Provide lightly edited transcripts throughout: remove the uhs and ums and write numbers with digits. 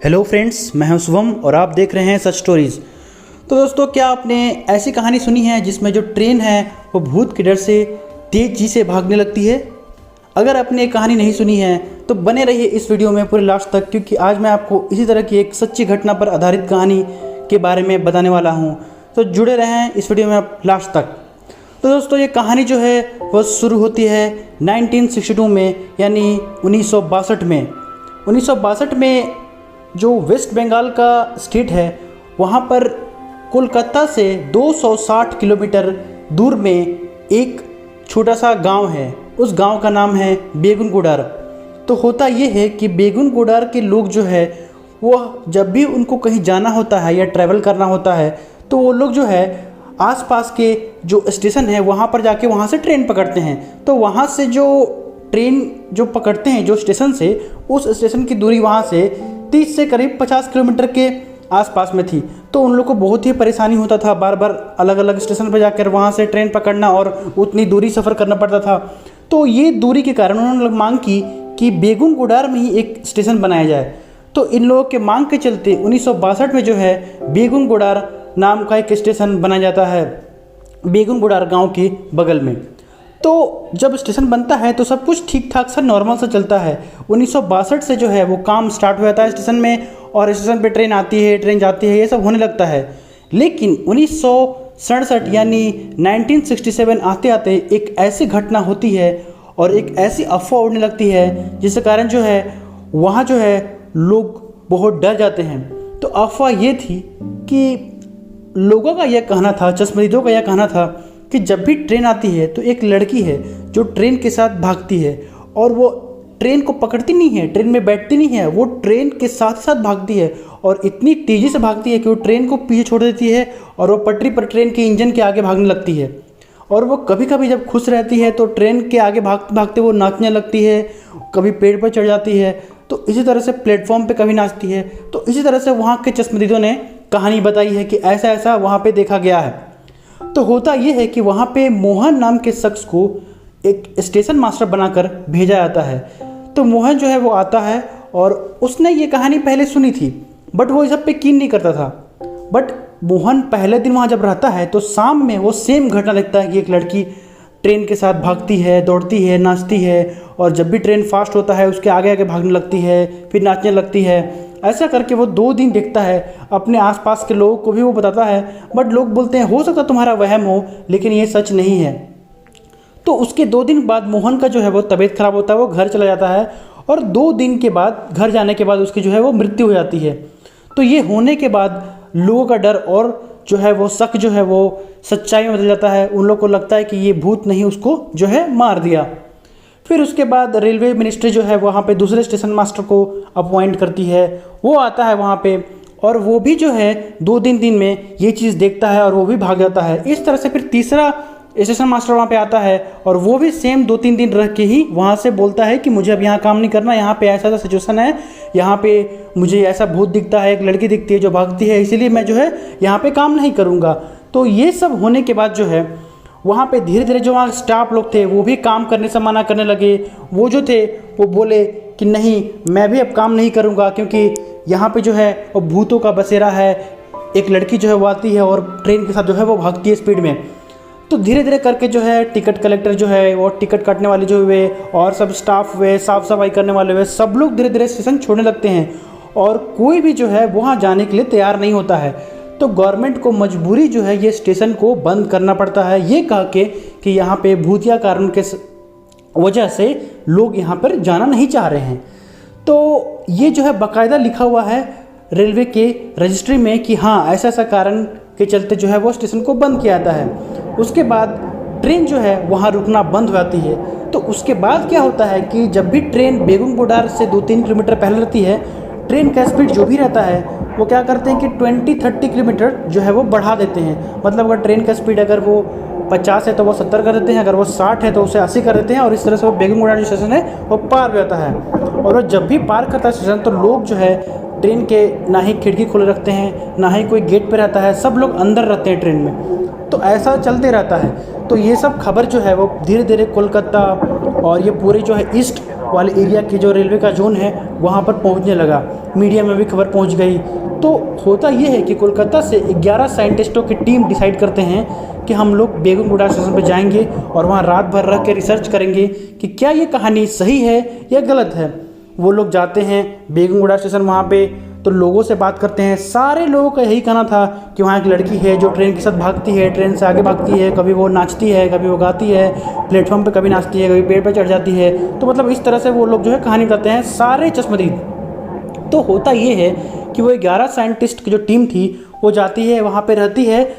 Hello friends, मैं हूं शुभम और आप देख रहे हैं सच स्टोरीज़। तो दोस्तों, क्या आपने ऐसी कहानी सुनी है जिसमें जो ट्रेन है वो भूत के डर से तेज़ी से भागने लगती है? अगर आपने ये कहानी नहीं सुनी है तो बने रहिए इस वीडियो में पूरे लास्ट तक, क्योंकि आज मैं आपको इसी तरह की एक सच्ची घटना पर आधारित कहानी के बारे में बताने वाला हूँ। तो जुड़े रहें इस वीडियो में आप लास्ट तक। तो दोस्तों, ये कहानी जो है वह शुरू होती है 1962 में, यानी 1962 में। 1962 में जो वेस्ट बंगाल का स्टेट है वहाँ पर कोलकाता से 260 किलोमीटर दूर में एक छोटा सा गांव है। उस गांव का नाम है बेगुनगुडार। तो होता ये है कि बेगुनगुडार के लोग जो है वह जब भी उनको कहीं जाना होता है या ट्रैवल करना होता है तो वो लोग जो है आसपास के जो स्टेशन है वहाँ पर जाके वहाँ से ट्रेन पकड़ते हैं। तो वहाँ से जो ट्रेन जो पकड़ते हैं जो स्टेशन से, उस स्टेशन की दूरी वहाँ से 30 से करीब 50 किलोमीटर के आसपास में थी। तो उन लोग को बहुत ही परेशानी होता था, बार बार अलग अलग स्टेशन पर जाकर वहाँ से ट्रेन पकड़ना और उतनी दूरी सफ़र करना पड़ता था। तो ये दूरी के कारण उन्होंने मांग की कि बेगुनगुडार में ही एक स्टेशन बनाया जाए। तो इन लोगों के मांग के चलते 1962 में जो है बेगुनगुडार नाम का एक स्टेशन बनाया जाता है बेगुनगुडार गाँव के बगल में। तो जब स्टेशन बनता है तो सब कुछ ठीक ठाक सा नॉर्मल सा चलता है। 1962 से जो है वो काम स्टार्ट हो जाता है स्टेशन में, और स्टेशन पे ट्रेन आती है, ट्रेन जाती है, ये सब होने लगता है। लेकिन 1967 यानी 1967 आते आते एक ऐसी घटना होती है और एक ऐसी अफवाह उड़ने लगती है जिसके कारण जो है वहाँ जो है लोग बहुत डर जाते हैं। तो अफवाह ये थी कि लोगों का यह कहना था, चश्मदीदों का यह कहना था कि जब भी ट्रेन आती है तो एक लड़की है जो ट्रेन के साथ भागती है, और वो ट्रेन को पकड़ती नहीं है, ट्रेन में बैठती नहीं है, वो ट्रेन के साथ साथ भागती है और इतनी तेज़ी से भागती है कि वो ट्रेन को पीछे छोड़ देती है और वो पटरी पर ट्रेन के इंजन के आगे भागने लगती है। और वो कभी कभी जब खुश रहती है तो ट्रेन के आगे भागते भागते वो नाचने लगती है, कभी पेड़ पर चढ़ जाती है, तो इसी तरह से प्लेटफॉर्म पर कभी नाचती है। तो इसी तरह से वहाँ के चश्मदीदों ने कहानी बताई है कि ऐसा ऐसा वहाँ पर देखा गया है। तो होता यह है कि वहाँ पे मोहन नाम के शख्स को एक स्टेशन मास्टर बनाकर भेजा जाता है। तो मोहन जो है वो आता है और उसने ये कहानी पहले सुनी थी, बट वो इस सब पे यकीन नहीं करता था। बट मोहन पहले दिन वहाँ जब रहता है तो शाम में वो सेम घटना देखता है कि एक लड़की ट्रेन के साथ भागती है, दौड़ती है, नाचती है, और जब भी ट्रेन फास्ट होता है उसके आगे आगे भागने लगती है, फिर नाचने लगती है। ऐसा करके वो 2 दिन देखता है, अपने आसपास के लोगों को भी वो बताता है, बट लोग बोलते हैं हो सकता तुम्हारा वहम हो, लेकिन ये सच नहीं है। तो उसके 2 दिन बाद मोहन का जो है वो तबीयत खराब होता है, वो घर चला जाता है, और 2 दिन के बाद घर जाने के बाद उसकी जो है वो मृत्यु हो जाती है। तो ये होने के बाद लोगों का डर और जो है वो शक जो है वो सच्चाई में बदल जाता है। उन लोगों को लगता है कि ये भूत नहीं उसको जो है मार दिया। फिर उसके बाद रेलवे मिनिस्ट्री जो है वहाँ पे दूसरे स्टेशन मास्टर को अपॉइंट करती है। वो आता है वहाँ पे, और वो भी जो है 2 दिन में ये चीज़ देखता है और वो भी भाग जाता है। इस तरह से फिर तीसरा स्टेशन मास्टर वहाँ पे आता है और वो भी सेम 2-3 दिन रह के ही वहाँ से बोलता है कि मुझे अब यहाँ काम नहीं करना, यहाँ पे ऐसा ऐसा सिचुएशन है, यहाँ पे मुझे ऐसा भूत दिखता है, एक लड़की दिखती है जो भागती है, इसीलिए मैं जो है यहाँ पे काम नहीं करूँगा। तो ये सब होने के बाद जो है वहाँ पे धीरे धीरे जो वहाँ स्टाफ लोग थे वो भी काम करने से मना करने लगे। वो जो थे वो बोले कि नहीं, मैं भी अब काम नहीं करूँगा, क्योंकि यहाँ पे जो है वो भूतों का बसेरा है। एक लड़की जो है वो आती है और ट्रेन के साथ जो है वो भागती है स्पीड में। तो धीरे धीरे करके जो है टिकट कलेक्टर जो है और टिकट काटने वाले जो हुए और सब स्टाफ हुए, साफ़ सफाई करने वाले हुए, सब लोग धीरे धीरे स्टेशन छोड़ने लगते हैं और कोई भी जो है वहाँ जाने के लिए तैयार नहीं होता है। तो गवर्नमेंट को मजबूरी जो है ये स्टेशन को बंद करना पड़ता है, ये कह के कि यहाँ पे भूतिया कारण के वजह से लोग यहाँ पर जाना नहीं चाह रहे हैं। तो ये जो है बाकायदा लिखा हुआ है रेलवे के रजिस्ट्री में कि हाँ, ऐसा ऐसा कारण के चलते जो है वो स्टेशन को बंद किया जाता है। उसके बाद ट्रेन जो है वहाँ रुकना बंद हो जाती है। तो उसके बाद क्या होता है कि जब भी ट्रेन बेगुनगुडार से 2-3 किलोमीटर पहले रहती है, ट्रेन का स्पीड जो भी रहता है वो क्या करते हैं कि 20-30 किलोमीटर जो है वो बढ़ा देते हैं। मतलब अगर ट्रेन का स्पीड अगर वो 50 है तो वो 70 कर देते हैं, अगर वो 60 है तो उसे 80 कर देते हैं, और इस तरह से वो बेगुनगुडार जो स्टेशन है वो पार हो जाता है। और वो जब भी पार करता है स्टेशन तो लोग जो है ट्रेन के ना ही खिड़की खोले रखते हैं, ना ही कोई गेट पे रहता है, सब लोग अंदर रहते हैं ट्रेन में। तो ऐसा चलते रहता है। तो ये सब खबर जो है वो धीरे धीरे कोलकाता और ये पूरे जो है ईस्ट वाले एरिया की जो रेलवे का जोन है वहाँ पर पहुँचने लगा। मीडिया में भी खबर पहुंच गई। तो होता ये है कि कोलकाता से 11 साइंटिस्टों की टीम डिसाइड करते हैं कि हम लोग बेगमगुड़ा स्टेशन पर जाएंगे और वहाँ रात भर रह के रिसर्च करेंगे कि क्या ये कहानी सही है या गलत है। वो लोग जाते हैं बेगमगुड़ा स्टेशन, वहाँ पे तो लोगों से बात करते हैं। सारे लोगों का यही कहना था कि वहाँ एक लड़की है जो ट्रेन के साथ भागती है, ट्रेन से आगे भागती है, कभी वो नाचती है, कभी वो गाती है प्लेटफॉर्म पे, कभी नाचती है, कभी पेड़ पे चढ़ जाती है। तो मतलब इस तरह से वो लोग जो है कहानी बताते हैं, सारे चश्मदीद। तो होता ये है कि वो 11 साइंटिस्ट की जो टीम थी वो जाती है, वहाँ पर रहती है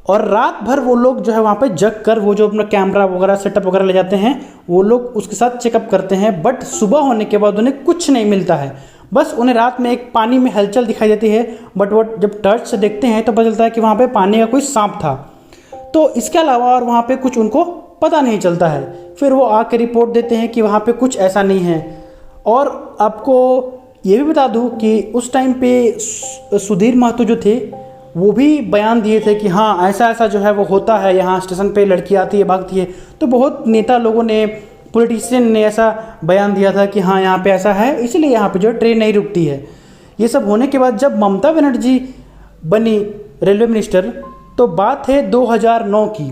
और रात भर वो लोग जो है वहाँ पे जग कर वो जो अपना कैमरा वगैरह सेटअप वगैरह ले जाते हैं वो लोग उसके साथ चेकअप करते हैं। बट सुबह होने के बाद उन्हें कुछ नहीं मिलता है, बस उन्हें रात में एक पानी में हलचल दिखाई देती है। बट वो जब टर्च से देखते हैं तो पता चलता है कि वहाँ पे पानी का कोई सांप था। तो इसके अलावा और वहाँ पे कुछ उनको पता नहीं चलता है। फिर वो आके रिपोर्ट देते हैं कि वहाँ पे कुछ ऐसा नहीं है। और आपको ये भी बता दूँ कि उस टाइम पे सुधीर महतो जो थे वो भी बयान दिए थे कि हाँ ऐसा ऐसा जो है वो होता है, यहाँ स्टेशन पे लड़की आती है भागती है। तो बहुत नेता लोगों ने, पॉलिटिशियन ने ऐसा बयान दिया था कि हाँ यहाँ पे ऐसा है, इसलिए यहाँ पे जो है ट्रेन नहीं रुकती है। ये सब होने के बाद जब ममता बनर्जी बनी रेलवे मिनिस्टर तो बात है 2009 की।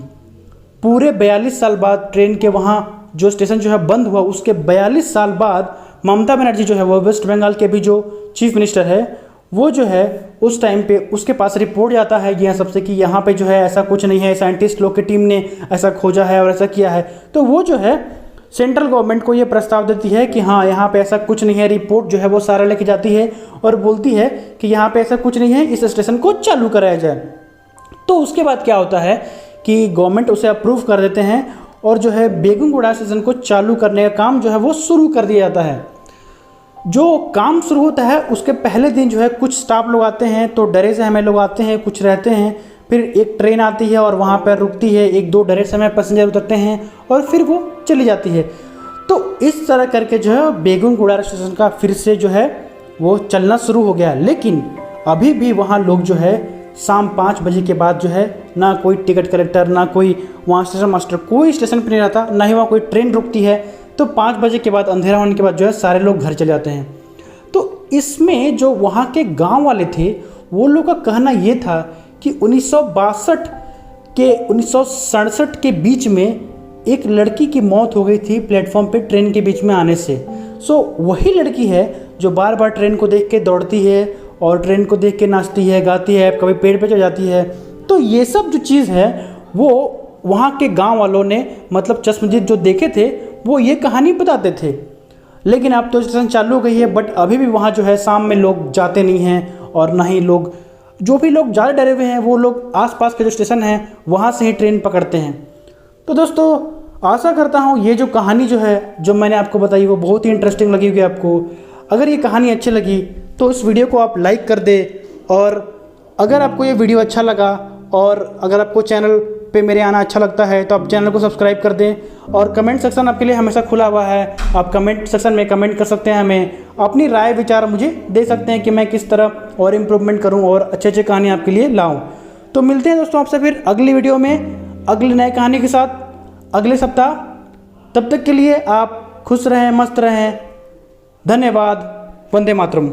पूरे 42 साल बाद ट्रेन के वहाँ जो स्टेशन जो है बंद हुआ, उसके 42 साल बाद ममता बनर्जी जो है वो वेस्ट बंगाल के भी जो चीफ मिनिस्टर है वो जो है उस टाइम पे उसके पास रिपोर्ट जाता है यहाँ सबसे कि यहाँ पे जो है ऐसा कुछ नहीं है, साइंटिस्ट लोग की टीम ने ऐसा खोजा है और ऐसा किया है। तो वो जो है सेंट्रल गवर्नमेंट को ये प्रस्ताव देती है कि हाँ यहाँ पे ऐसा कुछ नहीं है। रिपोर्ट जो है वो सारा लेके जाती है और बोलती है कि यहाँ पे ऐसा कुछ नहीं है, इस स्टेशन को चालू कराया जाए। तो उसके बाद क्या होता है कि गवर्नमेंट उसे अप्रूव कर देते हैं और जो है बेगमगुड़ा स्टेशन को चालू करने का काम जो है वो शुरू कर दिया जाता है। जो काम शुरू होता है उसके पहले दिन जो है कुछ स्टाफ लोग आते हैं, तो डरे से हमें लोग आते हैं, कुछ रहते हैं। फिर एक ट्रेन आती है और वहाँ पर रुकती है, एक दो डरे समय पैसेंजर उतरते हैं और फिर वो चली जाती है। तो इस तरह करके जो है बेगमगुड़ा स्टेशन का फिर से जो है वो चलना शुरू हो गया। लेकिन अभी भी वहाँ लोग जो है शाम 5 बजे के बाद जो है ना कोई टिकट कलेक्टर, ना कोई वहाँ स्टेशन मास्टर, कोई स्टेशन पर नहीं रहता, ना ही वहाँ कोई ट्रेन रुकती है। तो 5 बजे के बाद अंधेरा होने के बाद जो है सारे लोग घर चले जाते हैं। तो इसमें जो वहाँ के गांव वाले थे वो लोग का कहना ये था कि 1962 के 1967 के बीच में एक लड़की की मौत हो गई थी प्लेटफॉर्म पे ट्रेन के बीच में आने से। सो वही लड़की है जो बार बार ट्रेन को देख के दौड़ती है और ट्रेन को देख के नाचती है, गाती है, कभी पेड़ पे चढ़ जाती है। तो ये सब जो चीज़ है वो वहाँ के गाँव वालों ने, मतलब चश्मदीद जो देखे थे वो ये कहानी बताते थे। लेकिन अब तो स्टेशन चालू हो गई है, बट अभी भी वहाँ जो है शाम में लोग जाते नहीं हैं और ना ही लोग, जो भी लोग ज़्यादा डरे हुए हैं वो लोग आसपास के जो स्टेशन हैं वहाँ से ही ट्रेन पकड़ते हैं। तो दोस्तों आशा करता हूँ ये जो कहानी जो है जो मैंने आपको बताई वो बहुत ही इंटरेस्टिंग लगी होगी आपको। अगर ये कहानी अच्छी लगी तो इस वीडियो को आप लाइक कर दें, और अगर आपको ये वीडियो अच्छा लगा और अगर आपको चैनल पे मेरे आना अच्छा लगता है तो आप चैनल को सब्सक्राइब कर दें। और कमेंट सेक्शन आपके लिए हमेशा खुला हुआ है, आप कमेंट सेक्शन में कमेंट कर सकते हैं, हमें अपनी राय विचार मुझे दे सकते हैं कि मैं किस तरह और इम्प्रूवमेंट करूं और अच्छे अच्छे कहानी आपके लिए लाऊं। तो मिलते हैं दोस्तों आपसे फिर अगली वीडियो में अगली नई कहानी के साथ अगले सप्ताह। तब तक के लिए आप खुश रहें, मस्त रहें। धन्यवाद। वंदे मातरम।